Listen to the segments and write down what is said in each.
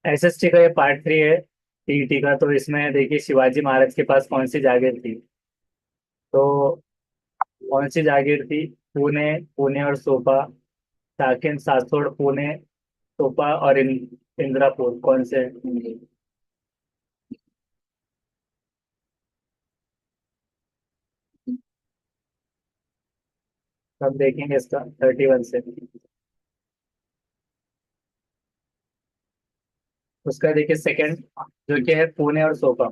SST का ये part 3 है टीईटी का। तो इसमें देखिए शिवाजी महाराज के पास कौन सी जागीर थी। तो कौन सी जागीर थी? पुणे, पुणे और सोपा, साकिन, सासोड़, पुणे, सोपा और इंद्रापुर, कौन से हैं? सब देखेंगे इसका 31 से। उसका देखिए सेकंड, जो कि है पुणे और सोपा।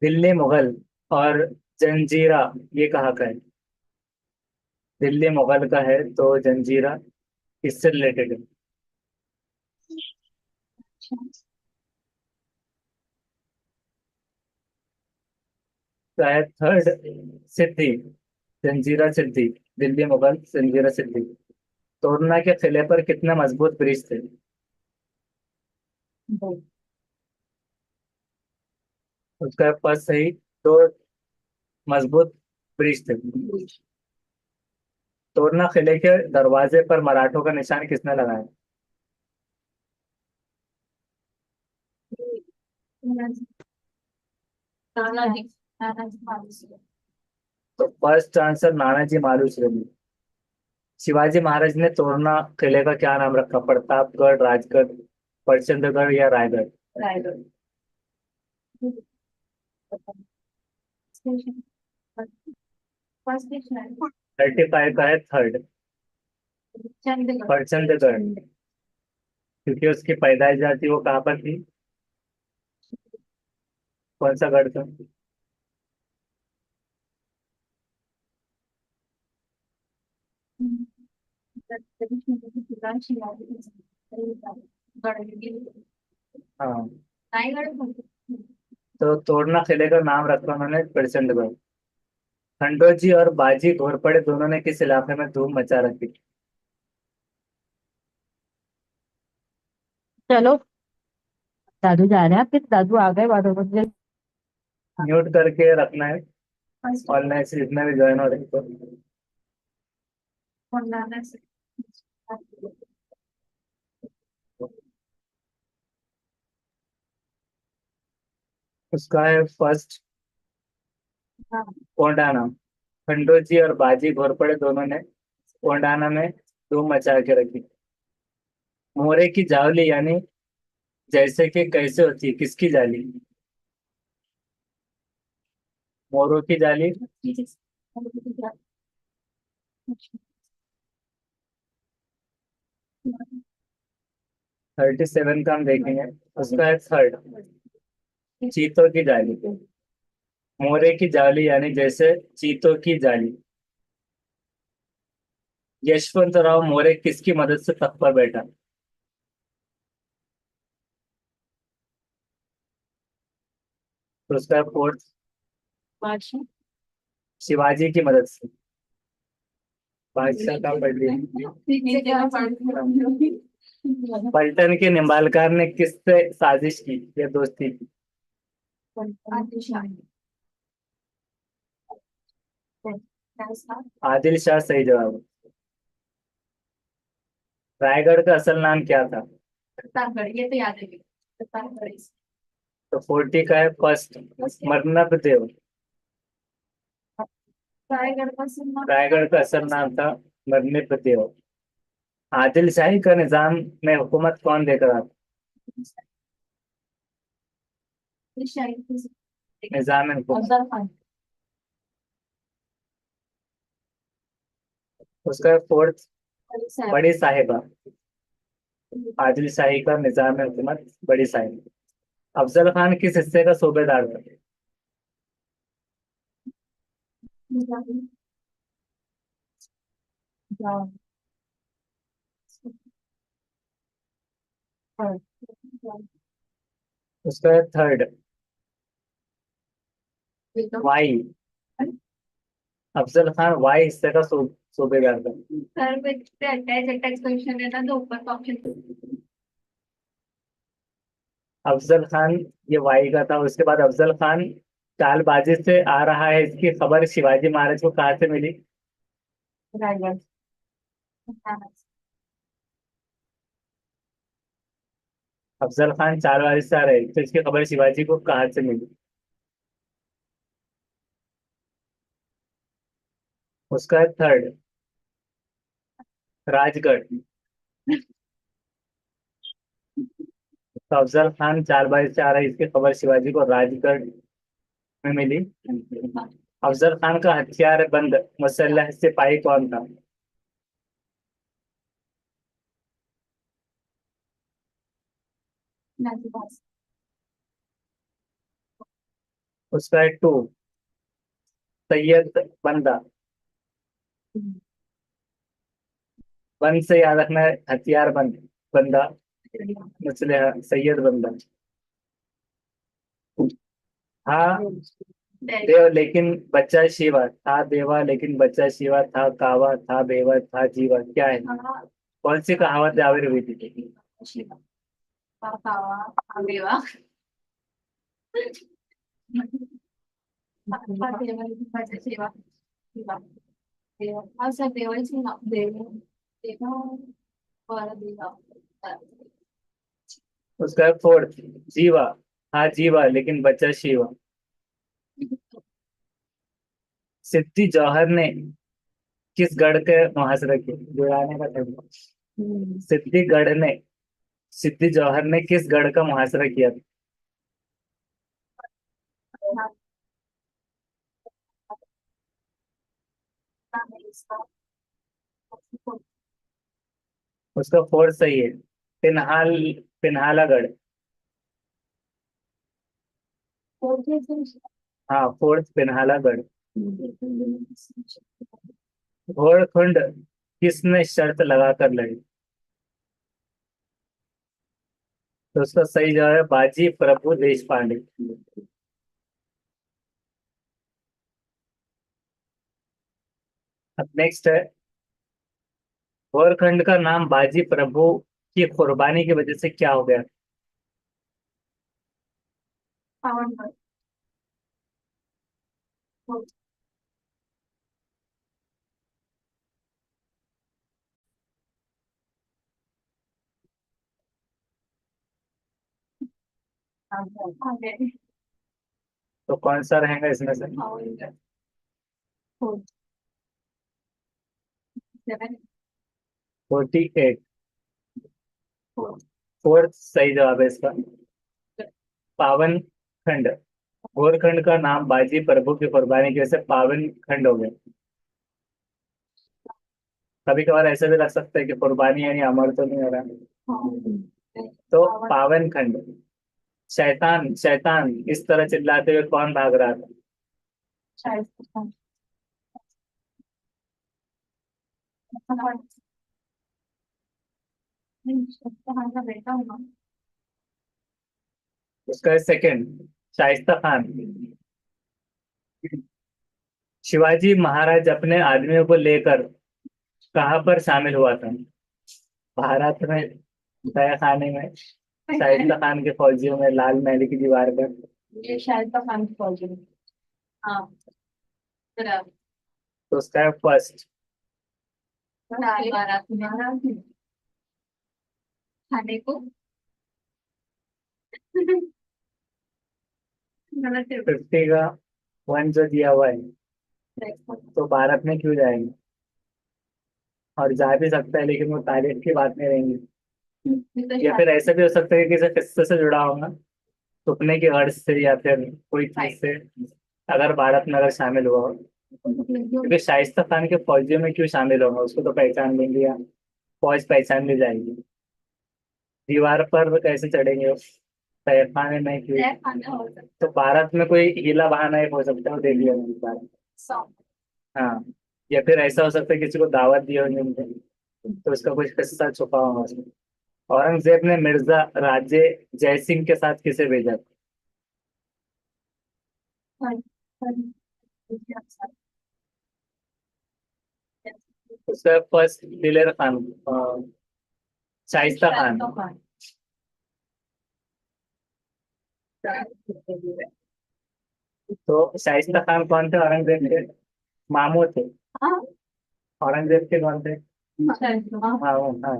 दिल्ली मुगल और जंजीरा, ये कहाँ का है? दिल्ली मुगल का है तो जंजीरा किससे रिलेटेड है? शायद थर्ड, सिद्धि, जंजीरा सिद्धि। दिल्ली मुगल जंजीरा सिद्धि। तोरना के किले पर कितने मजबूत ब्रिज थे? उसका फर्स्ट सही। दो मजबूत ब्रिज थे। तोरना किले के दरवाजे पर मराठों का निशान किसने लगाया? तो फर्स्ट आंसर नानाजी मालूसरे ने। शिवाजी महाराज ने तोरना किले का क्या नाम रखा? प्रतापगढ़, राजगढ़, प्रचंडगढ़ या रायगढ़? रायगढ़। 35 का है थर्ड, प्रचंडगढ़। क्योंकि उसकी पैदाइश जाती वो कहाँ पर थी? कौन सा गढ़ था? हाँ। तो तोरना किले का नाम रखा उन्होंने प्रचंडगढ़। खंडोजी और बाजी घोरपड़े दोनों ने किस इलाके में धूम मचा रखी? चलो, दादू जा रहे हैं, फिर दादू आ गए बारह बजे। म्यूट करके रखना है ऑनलाइन से जितने भी ज्वाइन हो रहे हैं तो। उसका है फर्स्ट, कोंडाना। खंडोजी और बाजी घोरपड़े दोनों ने कोंडाना में धूम मचा के रखी। मोरे की जावली यानी जैसे कि कैसे होती है, किसकी जाली? मोरों की जाली। 37 का हम देखेंगे। उसका है थर्ड, चीतों की जाली। मोरे की जाली यानी जैसे चीतों की जाली। यशवंत राव मोरे किसकी मदद से तख्त पर बैठा? तो उसका फोर्थ, शिवाजी की मदद से। बादशाह का पढ़ लिया। पलटन के निम्बालकार ने किससे साजिश की या दोस्ती की? आदिल शाह सही जवाब। रायगढ़ का असल नाम क्या था? तो 40 का है फर्स्ट, मरनब देव। रायगढ़ का असल नाम था मरनब देव। आदिल शाही का निजाम में हुकूमत कौन देकर आता? निजाम में हुकूमत। उसका फोर्थ, बड़ी साहिबा। आदिल शाही का निजाम में हुकूमत, बड़ी साहिबा। अफजल खान किस हिस्से का सूबेदार था? उसका थर्ड, वाई। अफजल खान वाई हिस्से का सूबेदार था। अफजल खान ये वाई का था। उसके बाद अफजल खान चालबाजी से आ रहा है, इसकी खबर शिवाजी महाराज को कहाँ से मिली? अफजल खान 4 वारिस है तो इसकी खबर शिवाजी को कहाँ से मिली? उसका है थर्ड, राजगढ़। तो अफजल खान 4 वारिस है, इसकी खबर शिवाजी को राजगढ़ में मिली। अफजल खान का हथियार बंद मुसल्लह सिपाही कौन था? उसका है टू, सैयद बंदा। बंद से याद रखना है, हथियार बंद, बंदा, मुसल्लह सैयद बंदा। हाँ, देव लेकिन बच्चा शिवा था, देवा लेकिन बच्चा शिवा था, कावा था, बेवा था, जीवा क्या है? कौन सी कहावत जावेद हुई थी? उसका फोर्थ, जीवा। हाँ जीवा लेकिन बच्चा शिवा। सिद्धि जौहर ने किस गढ़ के मुहासरा किया? जुड़ाने का था। सिद्धिगढ़ ने सिद्धि जौहर ने किस गढ़ का मुहासरा किया था? उसका फोर्थ सही है, पिनहाल, पिन्हालागढ़। हाँ फोर्थ पिन्हालागढ़। घोड़खुंड किसने शर्त लगाकर लड़ी? तो उसका सही जवाब है बाजी प्रभु देश पांडे। अब नेक्स्ट है, घोरखंड का नाम बाजी प्रभु की कुर्बानी की वजह से क्या हो गया? तो कौन सा रहेगा इसमें से? 48, फोर्थ सही जवाब है इसका, पावन खंड। घोरखंड का नाम बाजी प्रभु की कुर्बानी की वजह से पावन खंड हो गया। कभी कभार ऐसे भी लग सकता है कि कुर्बानी यानी अमर तो नहीं हो रहा, तो पावन खंड। शैतान शैतान इस तरह चिल्लाते हुए कौन भाग रहा था? उसका सेकंड, शाइस्ता खान। शिवाजी महाराज अपने आदमियों को लेकर कहाँ पर शामिल हुआ था? भारत में, तय खाने में, शाइस्ता खान के फौजियों में, लाल महल की दीवार पर। तो उसका है फर्स्ट। फिफ्टी का वन जो दिया हुआ है, तो भारत में क्यों जाएंगे? और जा भी सकता है लेकिन वो तारीख की बात नहीं रहेंगी। या फिर ऐसा भी हो सकता है कि किसी किस्से से जुड़ा होगा, सुपने की गर्ज से या फिर कोई चीज से, अगर भारत में अगर शामिल हुआ हो। क्योंकि शाइस्ता खान के फौजियों में क्यों शामिल होगा, उसको तो पहचान लेंगे या फौज पहचान ली जाएगी। दीवार पर कैसे चढ़ेंगे वो? तहखाने में क्यों? तो भारत में कोई हीला बहाना एक हो सकता है, वो दे दिया उन्होंने बात। हाँ, या फिर ऐसा हो सकता है किसी को दावत दी होगी उनने, तो उसका कुछ किस्सा छुपा होगा उसमें। औरंगजेब ने मिर्जा राजे जयसिंह के साथ किसे भेजा? उसका फर्स्ट दिलेर खान, शाइस्ता खान। तो शाइस्ता खान कौन थे औरंगजेब के? मामू थे। औरंगजेब के कौन थे? मामू, हाँ।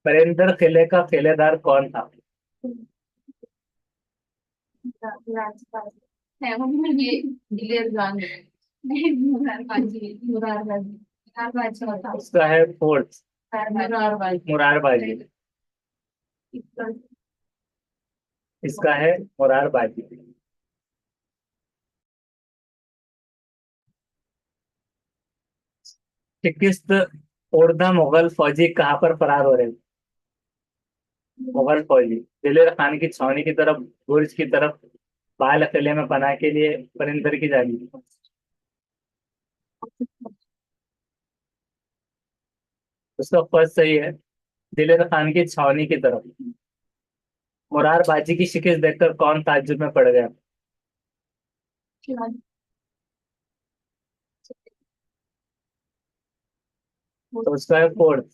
बरिंदर किले का किलेदार कौन था? है वो ये दिलेर जान नहीं मुरारबाजी मुरारबाजी मुरारबाजी होता उसका है फोर्थ, मुरारबाजी मुरारबाजी। इसका है मुरारबाजी। कि किस ओरदा मुगल फौजी कहाँ पर फरार हो रहे थे? मुगल फौजी दिलेर खान की छावनी की तरफ, बुर्ज की तरफ, बाल किले में पनाह के लिए, परिंदर की जाली। उसका फर्स्ट सही है, दिलेर खान की छावनी की तरफ। मुरारबाजी की शिकस्त देखकर कौन ताज्जुब में पड़ गया? तो उसका है फोर्थ,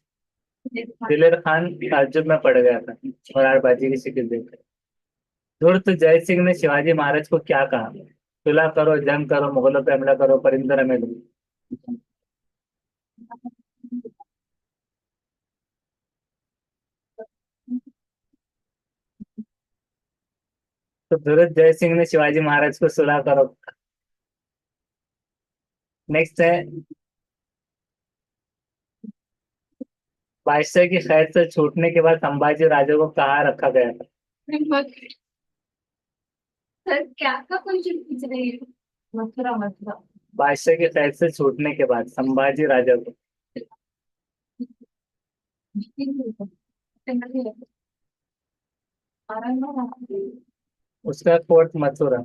दिलेर खान ताज्जुब में पड़ गया था मुरारबाजी की शिकस्त देखकर। धूर्त जय सिंह ने शिवाजी महाराज को क्या कहा? सुलह करो, जंग करो, मुगलों पे हमला करो, परिंदर हमें दो। तो धूर्त जय सिंह ने शिवाजी महाराज को सुलह करो। नेक्स्ट है, बादशाह की कैद से छूटने के बाद संभाजी राजा को कहाँ रखा गया था? सर क्या का क्वेश्चन पूछ रही है मथुरा मथुरा बादशाह की कैद से छूटने के बाद संभाजी राजा को। उसका कोर्ट मथुरा।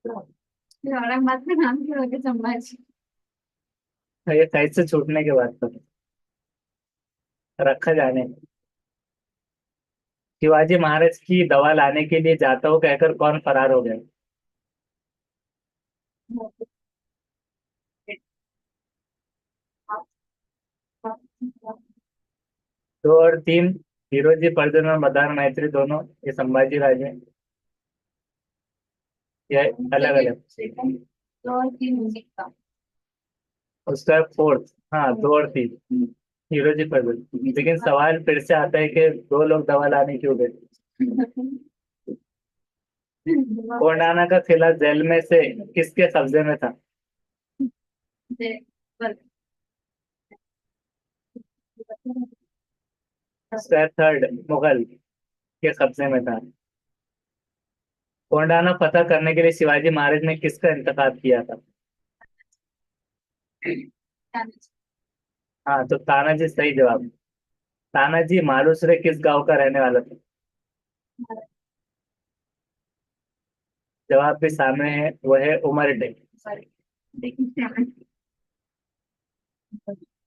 औरंगाबाद में नाम क्यों रखे संभाजी ये कैद से छूटने के बाद तो रखा जाने। शिवाजी महाराज की दवा लाने के लिए जाता हूँ कहकर कौन फरार हो गया? दो और तीन, हीरोजी पर्जन और मदार मैत्री दोनों, ये संभाजी राजे हैं। ये अलग अलग। और तीन म्यूजिक का उसका फोर्थ, हाँ दो और तीन, हीरोजी पर्जन। लेकिन सवाल फिर से आता है कि दो लोग दवा लाने क्यों गए? कोंडाना का किला जेल में से किसके कब्जे में था? उसका थर्ड, मुगल के कब्जे में था। कोंडाना फतह करने के लिए शिवाजी महाराज ने किसका इंतखाब किया था? हाँ, तो तानाजी सही जवाब। तानाजी मालूसरे किस गांव का रहने वाला था? जवाब भी सामने है, वो है उमरडे।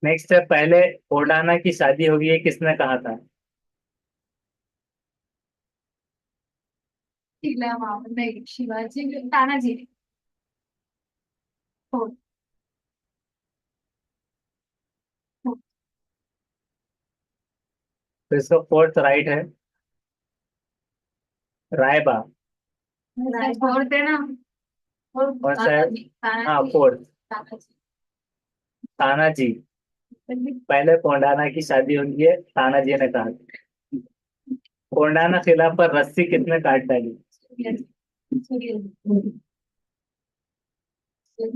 नेक्स्ट है, पहले कोंडाना की शादी होगी ये किसने कहा था? नहीं शिवाजी तानाजी हो तो इसका फोर्थ राइट है, रायबा। और देना और और शायद, हाँ तानाजी फोर्थ, तानाजी तानाजी। पहले कोंडाना की शादी होगी है, तानाजी ने कहा था। कोंडाना किला पर रस्सी किसने काट डाली?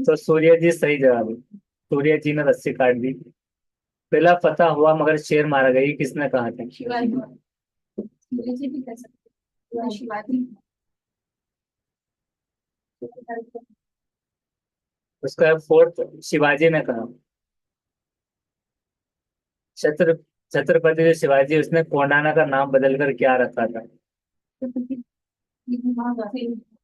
तो सूर्य जी सही जवाब है, सूर्य जी ने रस्सी काट दी। किला फतह हुआ मगर शेर मारा गया, ये किसने कहा था? शिवाजी शिवाजी भी कर सकते हैं शिवाजी उसका फोर्थ, शिवाजी ने कहा। छत्र छत्रपति जो शिवाजी है, उसने कोंडाना का नाम बदलकर क्या रखा था?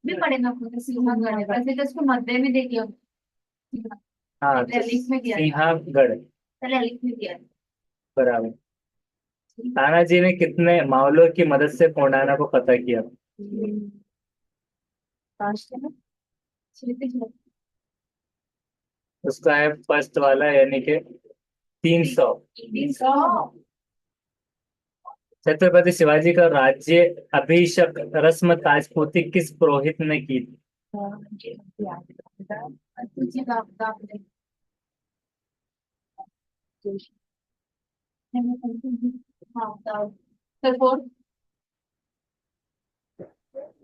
भी पड़ेगा आपको सिंहगढ़ है वैसे तो इसको मध्य में देखिए हाँ, तो पहले लिख में दिया था सिंहगढ़। पहले लिख में दिया बराबर। तानाजी ने कितने मावलों की मदद से कोंडाना को फतह किया? था उसका है फर्स्ट वाला, यानी कि 300। छत्रपति शिवाजी का राज्य अभिषेक रस्म ताजपूती किस पुरोहित ने की थी? तुझी बाप बाप ने हाँ बताओ फिर फोर्थ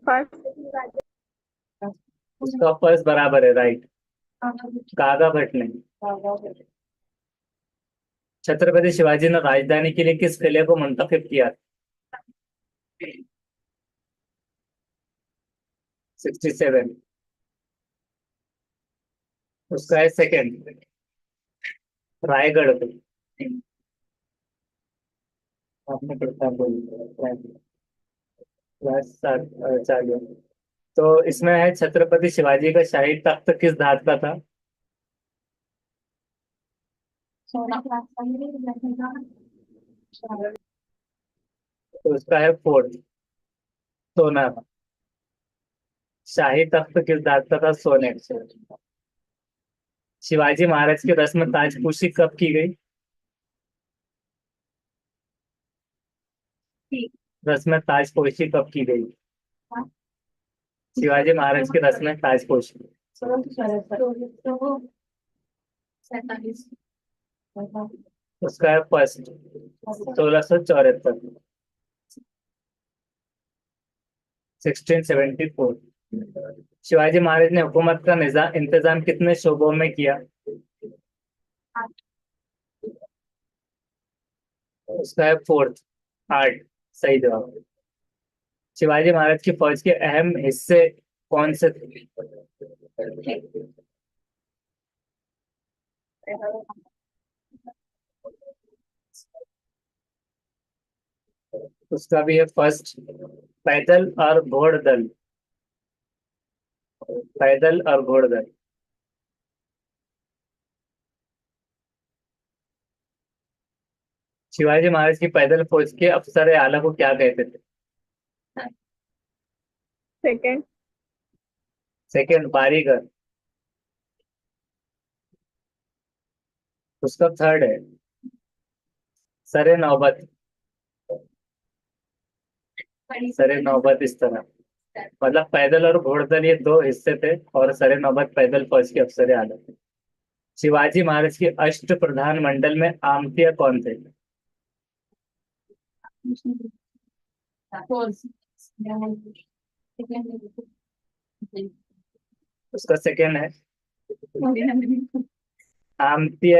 फर्स्ट उसका फर्स्ट बराबर है, राइट। कागा भट्ट ने छत्रपति शिवाजी ने राजधानी के लिए किस किले को मुंतखब किया? 67। उसका है सेकंड, रायगढ़ को। आपने प्रताप बोल चालू। तो इसमें है छत्रपति शिवाजी का शाही तख्त किस धातु का था? सोना तो उसका है फोर्थ, सोना का। शाही तख्त किस धातु का था? सोने से। शिवाजी महाराज की रस्म ताजपोशी कब की गई? रस्म ताजपोशी कब की गई? शिवाजी महाराज की रस्म ताजपोशी। 47 उसका है फर्स्ट, 1674। 1674। शिवाजी महाराज ने हुकूमत का निजाम इंतजाम कितने शोबों में किया? उसका है फोर्थ, 8। सही जवाब। शिवाजी महाराज की फौज के अहम हिस्से कौन से थे? उसका भी है फर्स्ट, पैदल और घोड़दल। पैदल और घोड़दल। शिवाजी महाराज की पैदल फौज के अफसर आला को क्या कहते थे? सेकंड सेकंड, बारीगर। उसका थर्ड है, सरे नौबत। सरे नौबत इस तरह, मतलब पैदल और घोड़दल ये दो हिस्से थे, और सरे नौबत पैदल फौज के अफसर आला थे। शिवाजी महाराज के अष्ट प्रधान मंडल में आमतिया कौन थे? उसका सेकंड है, आमतीय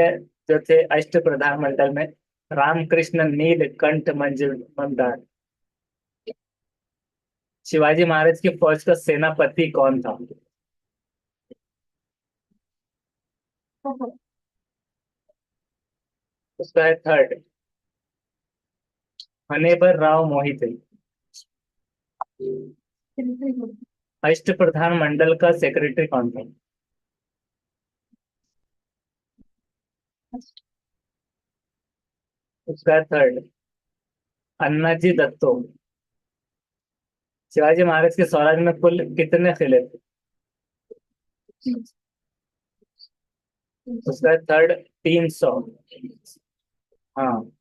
जो थे अष्ट प्रधान मंडल में, रामकृष्ण नीलकंठ मंजूमदार। शिवाजी महाराज की फौज का सेनापति कौन था? उसका है थर्ड, हनेबर राव मोहिते। अष्ट प्रधान मंडल का सेक्रेटरी कौन था? उसका है थर्ड, अन्नाजी दत्तो। शिवाजी महाराज के स्वराज में कुल कितने किले थे? उसका है थर्ड, 300। हाँ।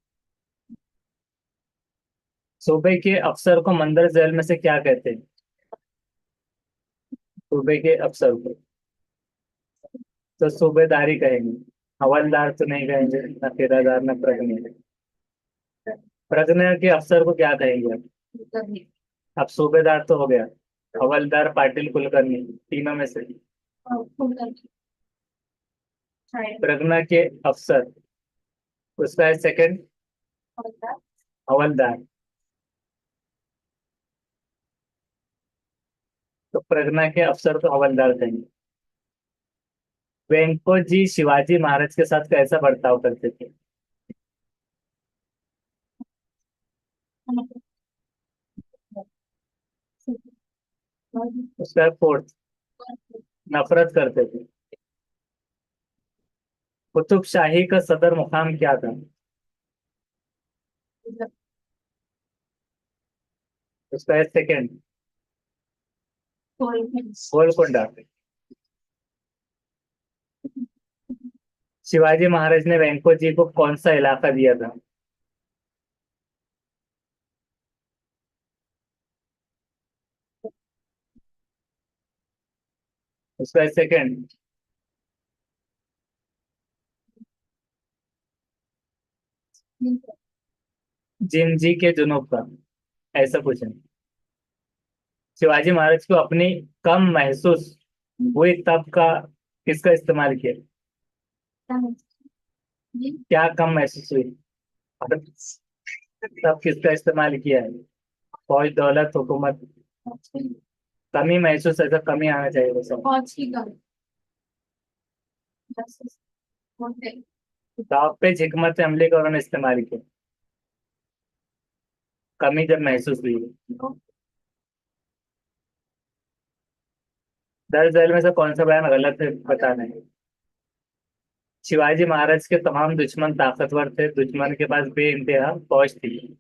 सूबे के अफसर को मंदर जेल में से क्या कहते हैं? सूबे के अफसर को तो सूबेदारी कहेंगे। हवलदार तो नहीं कहेंगे, न फिरादार न प्रगने। प्रगने के अफसर को क्या कहेंगे अब? सूबेदार तो हो गया, हवलदार, पाटिल, कुलकर्णी, तीनों में से प्रगना के अफसर, उसका है सेकंड, हवलदार। तो प्रगना के अफसर तो हवलदार कहेंगे। वेंको जी शिवाजी महाराज के साथ कैसा बर्ताव करते थे? उसका है फोर्थ, नफरत करते थे। कुतुब शाही का सदर मुकाम क्या था? उसका है सेकंड, गोलकुंडा। शिवाजी महाराज ने वेंको जी को कौन सा इलाका दिया था? उसका सेकंड, जिंजी के जुनूब का, ऐसा कुछ है। शिवाजी महाराज को अपनी कम महसूस हुई तब का किसका इस्तेमाल किया? क्या कम महसूस हुई और तब किसका इस्तेमाल किया है? फौज, दौलत, हुकूमत। कमी महसूस, ऐसा कमी आना चाहिए बस। फौज की कम होते दाव पे हिकमत अमली का उन्होंने इस्तेमाल किया, कमी जब महसूस हुई है। दर्ज झेल में से कौन सा बयान गलत है बताना है। शिवाजी महाराज के तमाम दुश्मन ताकतवर थे, दुश्मन के पास बेइंतहा फौज थी,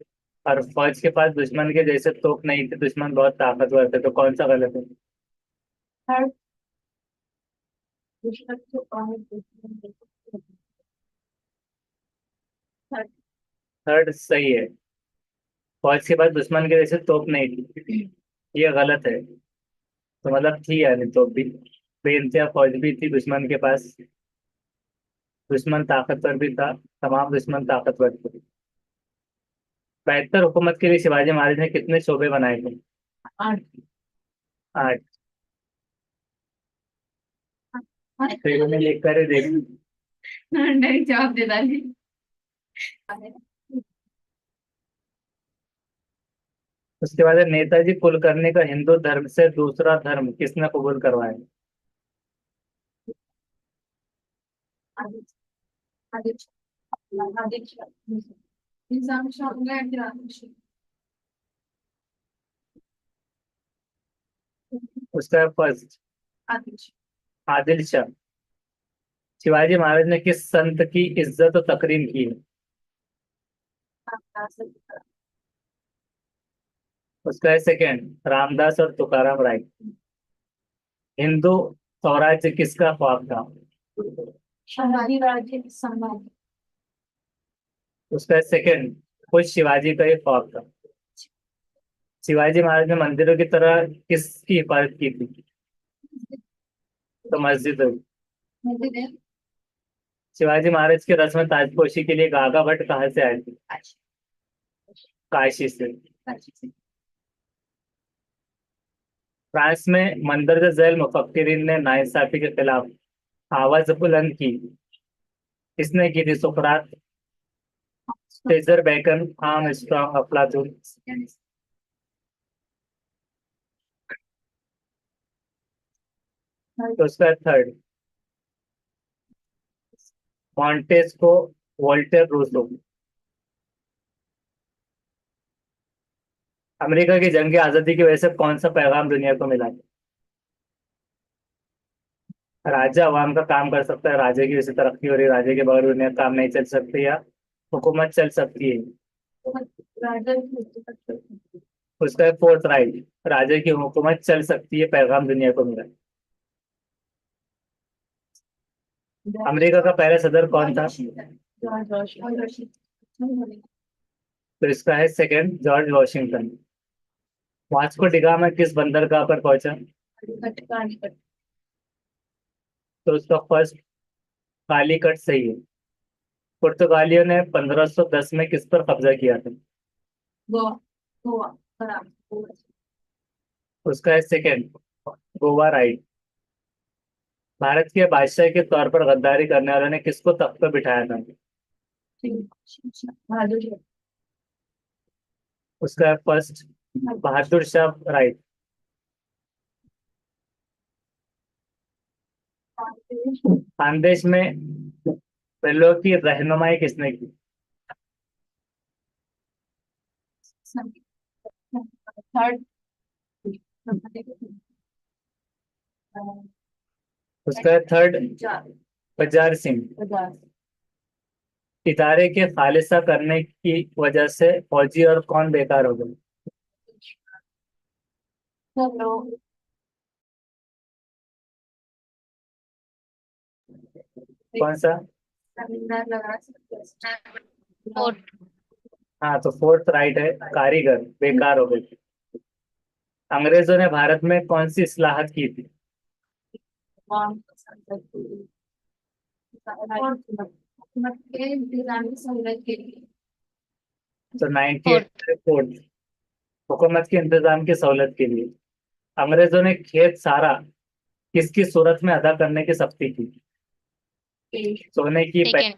और फौज के पास दुश्मन के जैसे तोप नहीं थे, दुश्मन बहुत ताकतवर थे, तो कौन सा गलत है? हर दुश्मन को और थर्ड सही है, फौज के पास दुश्मन के जैसे तोप नहीं थी, ये गलत है। तो मतलब थी यानी तोप भी, बेइंतहा फौज भी थी दुश्मन के पास, दुश्मन ताकतवर भी था, तमाम दुश्मन ताकतवर थे। बेहतर हुकूमत के लिए शिवाजी महाराज ने कितने शोबे बनाए थे? आठ 8। फिर उन्हें लिख कर ही देख। नहीं जवाब दे डाली उसके बाद है, नेताजी कुलकर्णी का हिंदू धर्म से दूसरा धर्म किसने कबूल करवाया? आदित्य आदित्य आदित्य निजाम शाह हो गया फिर आदित्य उसका फर्स्ट, आदित्य आदिल शाह। शिवाजी महाराज ने किस संत की इज्जत और तकरीम की है? उसका है सेकंड, रामदास और तुकाराम राय। हिंदू स्वराज्य किसका ख्वाब था? संभाजी राज्य संभाजी उसका है सेकंड, खुद शिवाजी का ही ख्वाब था। शिवाजी महाराज ने मंदिरों की तरह किसकी हिफाजत की थी? तो मस्जिद। मुझे दे शिवाजी महाराज की रस्म ताजपोशी के लिए गागा भट्ट कहाँ से आए थे? काशी से। फ्रांस में मंदरजा झैल मुफक्किरीन ने नाइंसाफी के खिलाफ आवाज बुलंद की, किसने की थी? सुकरात, सेजर बैकन, आर्मस्ट्रांग, अफलातून। तो उसका थर्ड, मॉन्टेस्को, वोल्टेयर, रूसो। अमेरिका की जंग आजादी की वजह से कौन सा पैगाम दुनिया को मिला? राजा आवाम का काम कर सकता है, राजे की वजह से तरक्की हो रही है, राजे के बगैर दुनिया काम नहीं चल सकती, या हुकूमत चल सकती है? उसका है फोर्थ राइट, राजे की हुकूमत चल सकती है, पैगाम दुनिया को मिला। अमेरिका का पहला सदर कौन था? तो इसका है second, George Washington. Vasco da Gama किस बंदरगाह पर पहुंचा? तो उसका फर्स्ट, कालीकट सही है। पुर्तगालियों ने 1510 में किस पर कब्जा किया था? गोवा गोवा बराबर उसका है सेकंड, गोवा राइट। भारत के बादशाह के तौर पर गद्दारी करने वालों ने किसको तख्त पर बिठाया था? बहादुर उसका है फर्स्ट, बहादुर शाह राइट। खानदेश में बिल्लों की रहनुमाई किसने की? थर्ड उसका है थर्ड, बजार सिंह। इदारे के खालिसा करने की वजह से फौजी और कौन बेकार हो गए? हेलो कौन सा? लगा हाँ, तो फोर्थ राइट है, कारीगर बेकार हो गए थे। अंग्रेजों ने भारत में कौन सी इस्लाहत की थी? हुकूमत के इंतजाम की सहूलत के लिए। तो 98 फोर्थ। फोर्थ, हुकूमत के इंतजाम की सहूलत के लिए अंग्रेजों ने खेत सारा किसकी सूरत में अदा करने की सख्ती की? सोने की सेकेंड।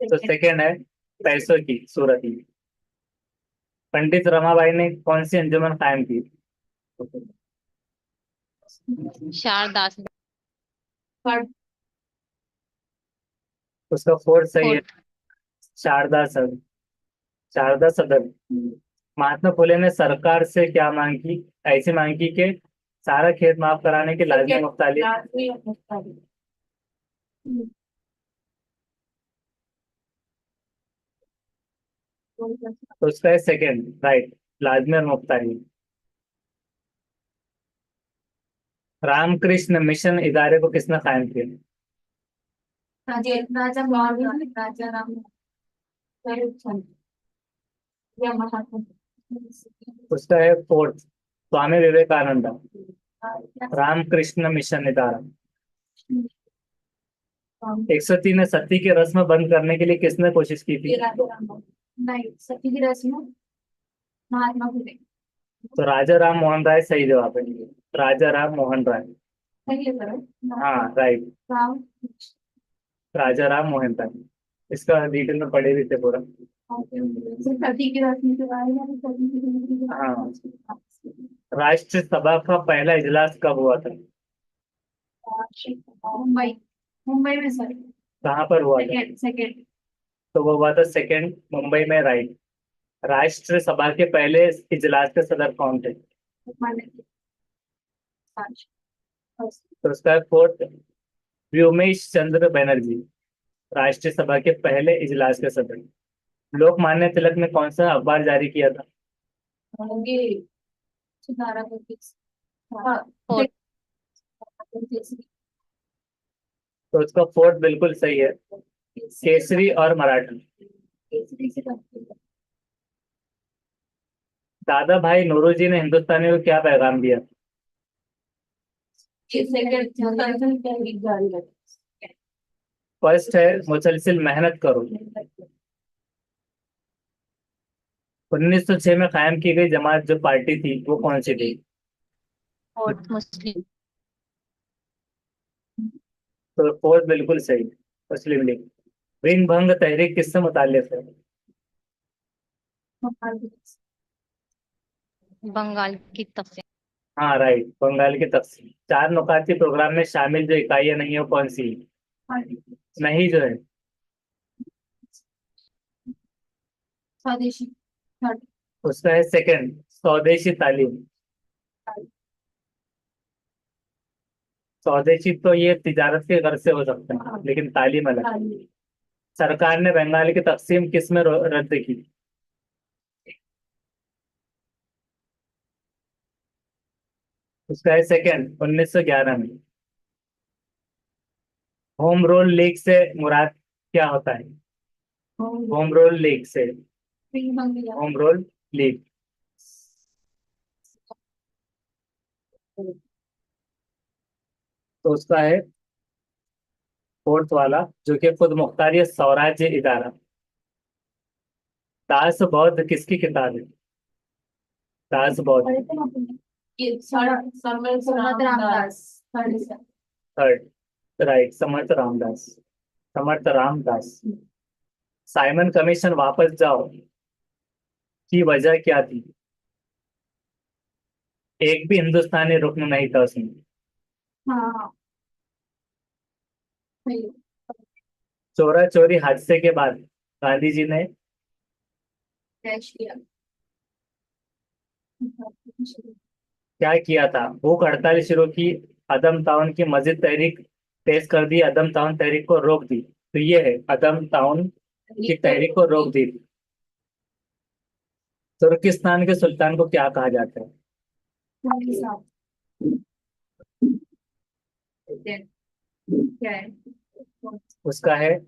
तो सेकेंड है पैसों की सूरत में। पंडित रमाबाई ने कौन सी अंजुमन कायम की? शारदास। उसका फोर्थ सही है, फोर्थ। शारदा सदन। शारदा सदन। महात्मा फुले ने सरकार से क्या मांग की? ऐसी मांग की कि सारा खेत माफ कराने की लाजमी मुख्तालिफ। तो उसका है सेकेंड, राइट, लाजमी और मुख्तालिफ। रामकृष्ण मिशन इदारे को किसने कायम किया? राजा महाराज राजा राम या महात्मा। उसका है फोर्थ, स्वामी विवेकानंद। रामकृष्ण मिशन इदारा। 103 सती की रस्म बंद करने के लिए किसने कोशिश की थी? नहीं, सती की रस्म महात्मा फुले। तो राजा राम मोहन राय सही जवाब है। राजा राम मोहन राय। सही है सर। हाँ राइट, राम राजा राम मोहन राय। इसका डिटेल में पढ़े भी थे पूरा। सती की रस्म के बारे में सती की हाँ। राष्ट्र सभा का पहला इजलास कब हुआ था? मुंबई। मुंबई में सर। कहाँ पर हुआ था? Second second. तो वो हुआ था सेकंड, मुंबई में, राइट। राष्ट्र सभा के पहले इजलास के सदर कौन थे? तो उसका है फोर्थ, व्योमेश चंद्र बनर्जी, राष्ट्रीय सभा के पहले इजलास के सदस्य। लोकमान्य तिलक ने कौन सा अखबार जारी किया था? ये सुधारा करके। हाँ, फोर्थ। तो उसका फोर्थ बिल्कुल सही है, केसरी और मराठा। दादा भाई नौरोजी ने हिंदुस्तानियों को क्या पैगाम दिया? फर्स्ट है मुसलसल मेहनत करो। 1906 में कायम की गई जमात जो पार्टी थी वो कौन सी थी? फोर्थ मुस्लिम। तो फोर्थ बिल्कुल सही, मुस्लिम लीग। ऋण भंग तहरीक किससे मुताल्लिक है? बंगाल की तकसीम। हाँ राइट, बंगाल की तकसीम। चार नुकाती प्रोग्राम में शामिल जो इकाइयां नहीं है वो कौन सी? नहीं जो है। स्वदेशी। उसका है सेकंड, स्वदेशी तालीम। स्वदेशी तो ये तिजारत के गर्ज से हो सकता है, लेकिन तालीम अलग। सरकार ने बंगाल की तकसीम किस में रद्द की? उसका है सेकंड, 1911 में। होम रूल लीग से मुराद क्या होता है? होम रूल लीग से, होम रूल लीग। तो उसका है फोर्थ वाला, जो कि खुद मुख्तारी स्वराज्य इदारा। दास बौद्ध किसकी किताब है? दास बौद्ध। ये Samarth Ramdas. Third, right, Samarth Ramdas. Samarth Ramdas. Simon commission वापस जाओ की वजह क्या थी? एक भी हिंदुस्तानी रुकन नहीं था उसमें। हाँ, चोरा चोरी हादसे के बाद गांधी जी ने क्रैश किया। क्या किया था? भूख हड़ताल शुरू की, अदम ताउन की मजीद तहरीक तेज कर दी, अदम ताउन तहरीक को रोक दी। तो ये है, अदम ताउन की तहरीक को रोक दी। तुर्किस्तान के सुल्तान को क्या कहा जाता है? क्या है? उसका है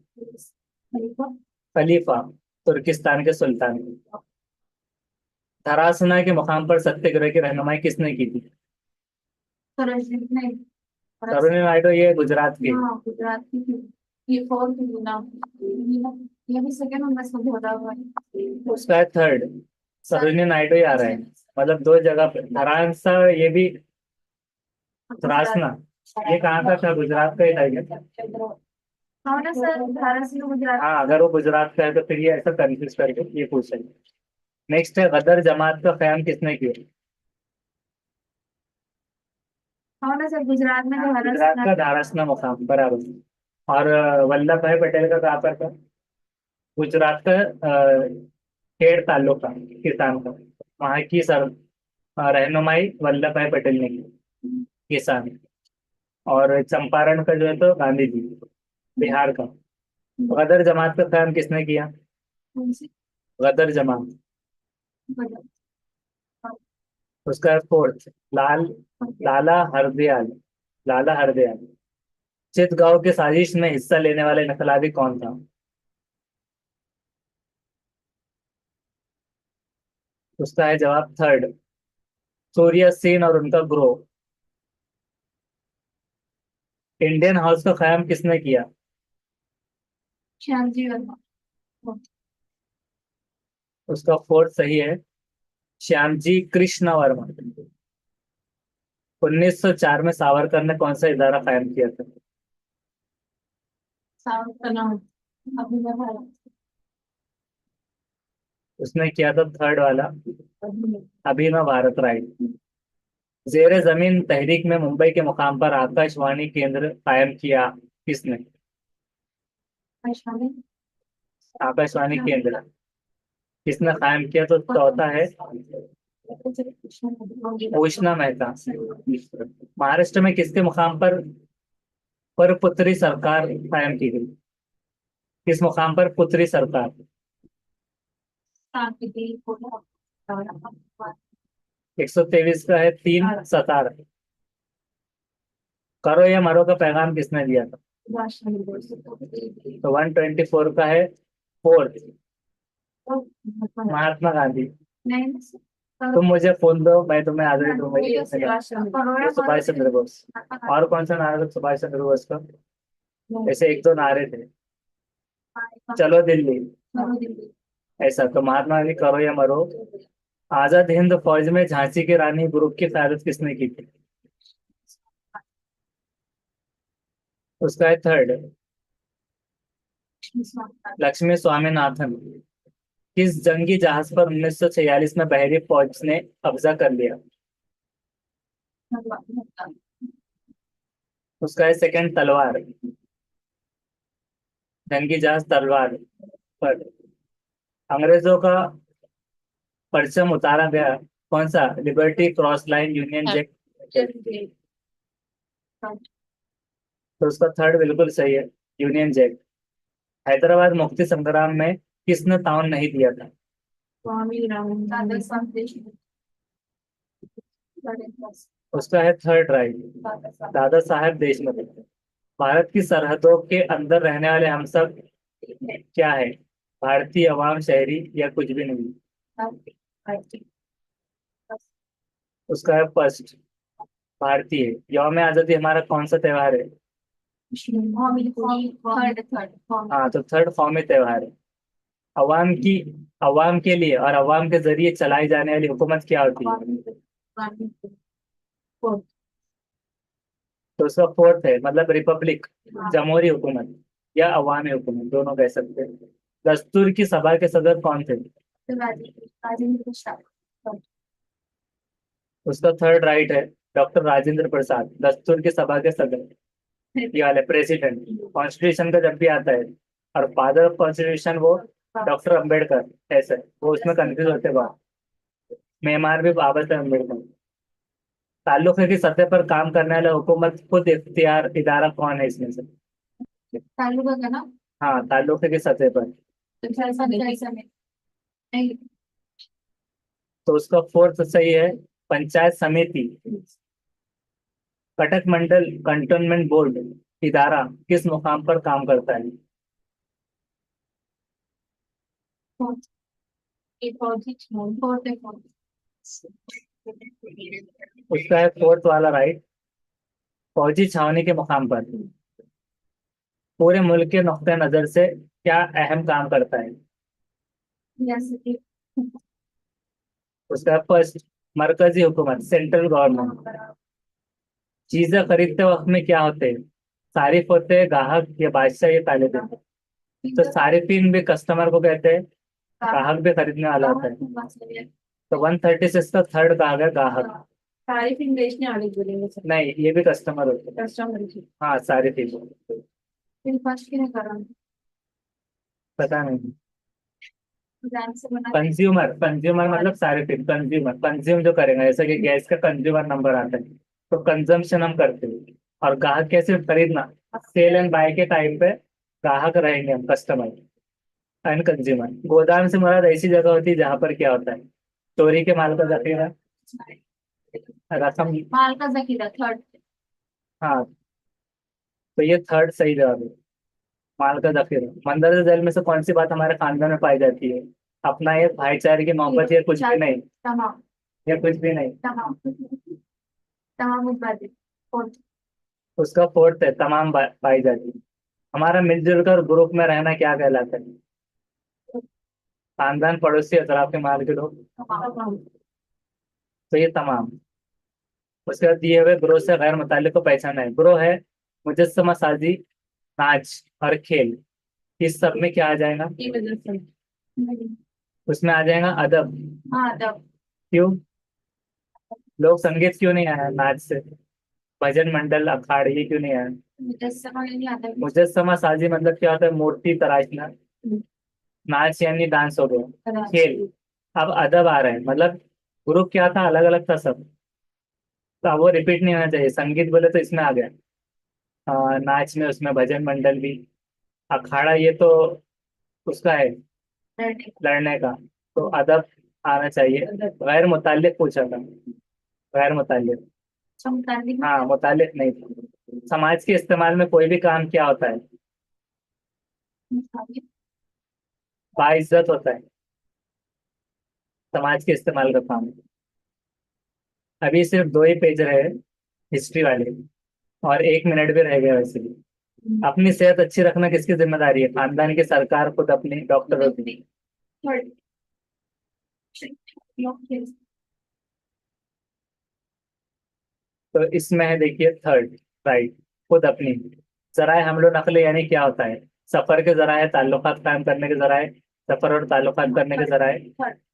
खलीफा, तुर्किस्तान के सुल्तान को। धरासना के मुकाम पर सत्याग्रह की रहनुमाई किसने की थी? सरोजिनी नहीं, सरोजिनी नायडू, ये गुजरात के। हाँ गुजरात की थी। ये फोर्थ थी ना, ये भी सेकंड नंबर से बोला हुआ है। उसका है थर्ड। सरोजिनी नायडू ही आ रहा है, मतलब दो जगह पे धरासना, ये भी धरासना। ये कहाँ का था? गुजरात का ही था क्या? हाँ ना सर, भारत से गुजरात। हाँ, अगर वो गुजरात का है तो फिर ये ऐसा कंफ्यूज करके ये पूछा। नेक्स्ट है, गदर जमात का कयाम किसने किया? हाँ ना सर, गुजरात में जो गुजरात भारत का धारासना मुकाम, बराबर। और वल्लभ भाई पटेल का कहाँ पर था? गुजरात का खेड़ तालुका, किसान का। वहाँ की रहनुमाई वल्लभ भाई पटेल ने की, किसान। और चंपारण का जो है तो गांधी जी, बिहार का। गदर जमात का कायम किसने किया? गदर जमात, उसका फोर्थ, लाल लाला हरदयाल। लाला हरदयाल। चितगांव की साजिश में हिस्सा लेने वाले नक्सली कौन था? उसका है जवाब थर्ड, सूर्य सेन और उनका ग्रोह। इंडियन हाउस का कायम किसने किया? श्यामजी वर्मा। उसका फोर्थ सही है, श्यामजी कृष्ण वर्मा। 1904 में सावरकर ने कौन सा इदारा कायम किया था? साउथ का नाम अभी भारत। उसने किया था थर्ड वाला, अभिनव भारत, राइट। जेर जमीन तहरीक में मुंबई के मुकाम पर आकाशवाणी केंद्र कायम किया किसने? आकाशवाणी। आकाशवाणी केंद्र किसने कायम किया? तो चौथा है उष्णा मेहता। महाराष्ट्र में किसके मुकाम पर पुत्री सरकार कायम की गई? किस मुकाम पर पुत्री सरकार? शांति 123 का है, 3 सतार। करो या मरो का पैगाम किसने दिया था? तो 124 का है, फोर्थ, महात्मा गांधी। तुम मुझे फोन दो, मैं तुम्हें आजादी दूंगा। सुभाष चंद्र बोस। और कौन सा नारा था सुभाष चंद्र बोस का? ऐसे एक दो नारे थे, चलो दिल्ली, ऐसा। तो महात्मा गांधी करो या मरो। आजाद हिंद फौज में झांसी की रानी ग्रुप की क्यादत किसने की थी? उसका है थर्ड, लक्ष्मी स्वामीनाथन। किस जंगी जहाज पर 1946 में बहरी फौज ने कब्जा कर लिया? उसका है सेकंड, तलवार। जंगी जहाज तलवार पर अंग्रेजों का परचम उतारा गया कौन सा? Liberty cross line, union third. Jack. तो उसका थर्ड बिल्कुल सही है, यूनियन जैक। हैदराबाद मुक्ति संग्राम में किसने ताउन नहीं दिया था? स्वामी राम संदेश। उसका है थर्ड, राइट, दादा साहेब देशमुख। भारत की सरहदों के अंदर रहने वाले हम सब क्या है? भारतीय अवाम, शहरी, या कुछ भी नहीं? उसका है फर्स्ट, भारतीय। यौम आजादी हमारा कौन सा त्योहार है? थर्ड थर्ड हाँ, तो थर्ड कौमी त्योहार है। अवाम की, अवाम के लिए और अवाम के जरिए चलाई जाने वाली हुकूमत क्या होती है? तो उसका फोर्थ है, मतलब रिपब्लिक, जमहूरी हुकूमत या अवामी हुकूमत, दोनों कह सकते हैं। दस्तूर की सभा के सदर कौन थे? राजेंद्र प्रसाद। उसका थर्ड राइट है, डॉक्टर राजेंद्र प्रसाद, दस्तूर की सभा के सदर। ये वाले प्रेसिडेंट कॉन्स्टिट्यूशन का जब भी आता है, और फादर ऑफ कॉन्स्टिट्यूशन वो डॉक्टर अम्बेडकर, ऐसे वो उसमें कंफ्यूज होते बात। मेमार भी बाबा साहेब अम्बेडकर। ताल्लुके की सतह पर काम करने वाला हुकूमत खुद इख्तियार इदारा कौन है इसमें से? तालुका का ना, हाँ, ताल्लुके की सतह पर। पंचायत नहीं। तो उसका फोर्थ सही है, पंचायत समिति। कटक मंडल कंटोनमेंट बोर्ड इदारा किस मुकाम पर काम करता है? फोर्थ, फोर्थ, उसका है फोर्थ वाला राइट। फौजी छावनी के मुकाम पर पूरे मुल्क के नुक्ते नजर से क्या अहम काम करता है? रियासती उसका फर्स्ट, मरकजी हुकूमत, सेंट्रल गवर्नमेंट। चीजें खरीदते वक्त में क्या होते हैं? सारिफ होते हैं, ग्राहक या बादशाह या तालिब? तो सारिफिन भी कस्टमर को कहते हैं, ग्राहक भी खरीदने वाला होता है। तो 136 का थर्ड ग्राहक है ग्राहक। तारीफ बेचने वाले बोलेंगे सर। नहीं, ये भी कस्टमर होते हैं। कस्टमर की हाँ, सारिफिन। फिर फर्स्ट की नहीं करा पता नहीं। बैंक से बना कंज्यूमर, कंज्यूमर मतलब सारिफिन, कंज्यूमर कंज्यूम जो करेगा, जैसे कि गैस का कंज्यूमर नंबर आता है, तो कंजम्पशन हम करते हैं। और ग्राहक कैसे खरीदना, सेल एंड बाय के टाइम पे ग्राहक रहेंगे हम, कस्टमर एंड कंज्यूमर। गोदाम से मुराद ऐसी जगह होती है जहां पर क्या होता है, चोरी के माल का जखीरा, रकम। माल का जखीरा थर्ड। हाँ, तो ये थर्ड सही जवाब है, माल का जखीरा। मंदरजा जेल में से कौन सी बात हमारे खानदान में पाई जाती है? अपना ये भाईचारे की मोहब्बत, या कुछ भी नहीं? तमाम या कुछ भी नहीं? तमाम तमाम बातें फोर्थ। उसका फोर्थ है, तमाम पाई जाती है। हमारा मिलजुल कर ग्रुप में रहना क्या कहलाता है? खानदान, पड़ोसी, अतराफ के माल के लोग। तमाम तो ये तमाम। उसके बाद दिए हुए ग्रोह से गैर मुताल्लिक को पहचाना है। ग्रोह है मुजस्समा साजी, नाच और खेल। इस सब में क्या आ जाएगा? की वजह से उसमें आ जाएगा अदब। हाँ तब क्यों? लोग संगीत क्यों नहीं आया नाच से? भजन मंडल, अखाड़, ये क्यों नहीं आया? मुजस्समा नहीं आता मुजस्समा साजी मतलब क्या होता है? मूर्ति तराशना। नाच यानी डांस हो गया। खेल, अब अदब आ रहा है, मतलब ग्रुप क्या था, अलग अलग था सब, तो अब वो रिपीट नहीं होना चाहिए। संगीत बोले तो इसमें आ गया, नाच में उसमें भजन मंडल भी। अखाड़ा ये तो उसका है, लड़ने का। तो अदब आना चाहिए। गैर मुताल्लिक पूछा था, गैर मुताल्लिक। मुतालिक हाँ, मुताल्लिक नहीं था। समाज के इस्तेमाल में कोई भी काम क्या होता है? बाइज्जत होता है, समाज के इस्तेमाल का काम। अभी सिर्फ दो ही पेज रहे हिस्ट्री वाले, और 1 मिनट भी रह गया वैसे भी। अपनी सेहत अच्छी रखना किसकी जिम्मेदारी है? खानदान की, सरकार, खुद अपनी, डॉक्टर होती? थर्ड। तो इसमें है देखिए थर्ड राइट, खुद अपनी। जराए हमलो नकले यानी क्या होता है? सफर के जराए, ताल्लुकात कायम करने के जराए, सफर और ताल्लुकात करने के जराए,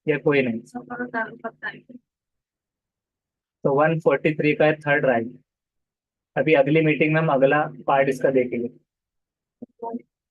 या कोई नहीं? तो 143 का है थर्ड राइट। अभी अगली मीटिंग में हम अगला पार्ट इसका देखेंगे।